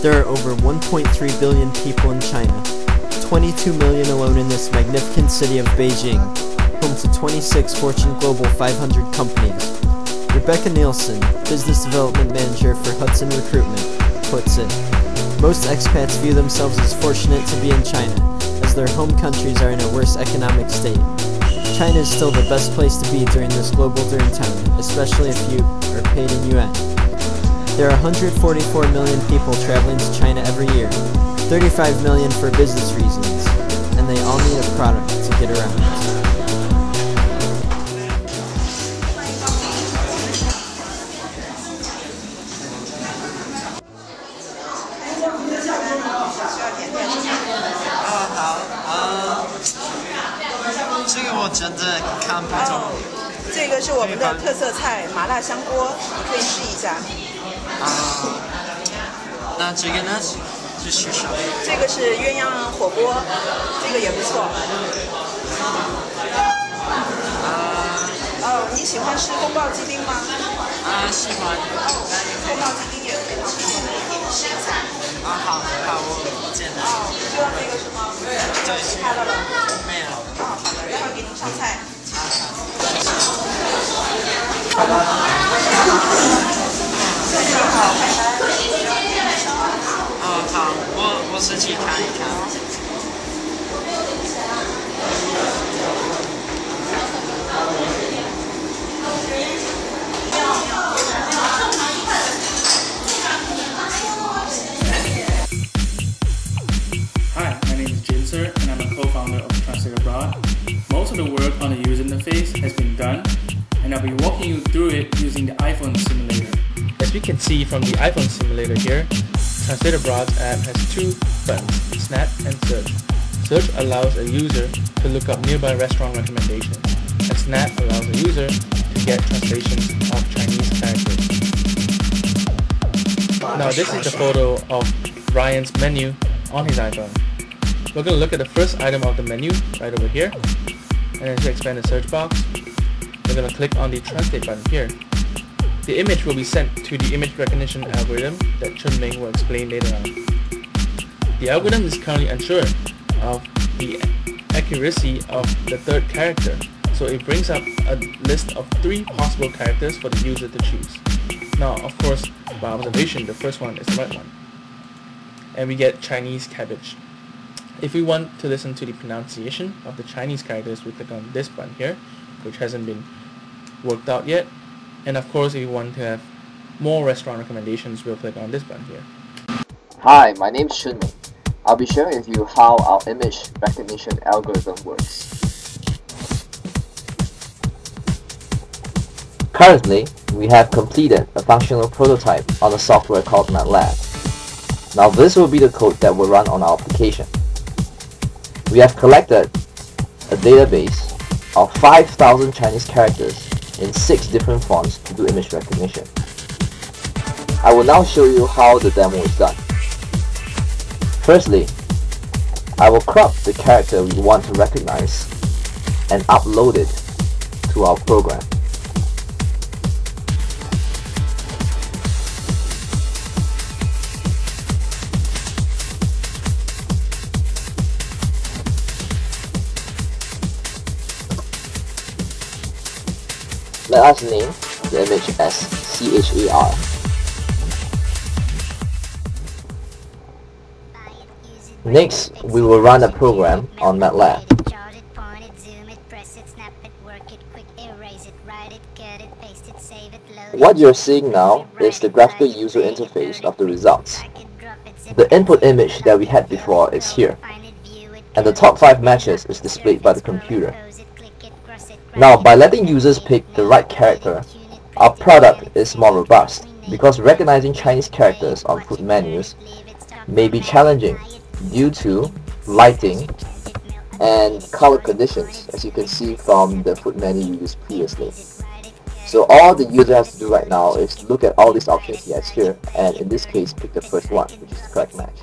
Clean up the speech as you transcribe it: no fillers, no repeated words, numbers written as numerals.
There are over 1.3 billion people in China, 22 million alone in this magnificent city of Beijing, home to 26 Fortune Global 500 companies. Rebecca Nielsen, Business Development Manager for Hudson Recruitment, puts it, most expats view themselves as fortunate to be in China, as their home countries are in a worse economic state. China is still the best place to be during this global dream time, especially if you are paid in yuan. There are 144 million people traveling to China every year, 35 million for business reasons, and they all need a product to get around.这个是我们的特色菜麻辣香锅，你可以试一下。那这个呢？这是啥？这个是鸳鸯火锅，这个也不错。你喜欢吃宫保鸡丁吗？喜欢。宫保鸡丁也可以试一下。好，我见了。就要这个是吗？要其他的了？没有。好的，待会儿给您上菜。好，拜拜。好，我自己看一看。Hi, my name is James Sir, and I'm a co-founder of Translate Abroad. Most of the work on the user interface has been done, and I'll be walking you through it using the iPhone simulator. As we can see from the iPhone simulator here, Translate Abroad's app has two buttons, Snap and Search. Search allows a user to look up nearby restaurant recommendations, and Snap allows a user to get translations of Chinese characters. Now this is the photo of Ryan's menu on his iPhone. We're going to look at the first item of the menu right over here, and then to expand the search box, we're going to click on the Translate button here. The image will be sent to the image recognition algorithm that Chun Ming will explain later on. The algorithm is currently unsure of the accuracy of the third character, so it brings up a list of 3 possible characters for the user to choose. Now, of course, by observation, the first one is the right one. And we get Chinese cabbage. If we want to listen to the pronunciation of the Chinese characters, we click on this button here, which hasn't been worked out yet. And of course, if you want to have more restaurant recommendations, we'll click on this button here. Hi, my name is Chun Ming. I'll be sharing with you how our image recognition algorithm works. Currently, we have completed a functional prototype on a software called MATLAB. Now this will be the code that will run on our application. We have collected a database of 5,000 Chinese characters in 6 different fonts to do image recognition. I will now show you how the demo is done. Firstly, I will crop the character we want to recognize and upload it to our program. Let us name the image as CHAR. Next, we will run a program on MATLAB. What you're seeing now is the graphical user interface of the results. The input image that we had before is here, and the top 5 matches is displayed by the computer. Now, by letting users pick the right character, our product is more robust, because recognizing Chinese characters on food menus may be challenging due to lighting and color conditions, as you can see from the food menu we used previously. So all the user has to do right now is look at all these options he has here, and in this case pick the first one, which is the correct match.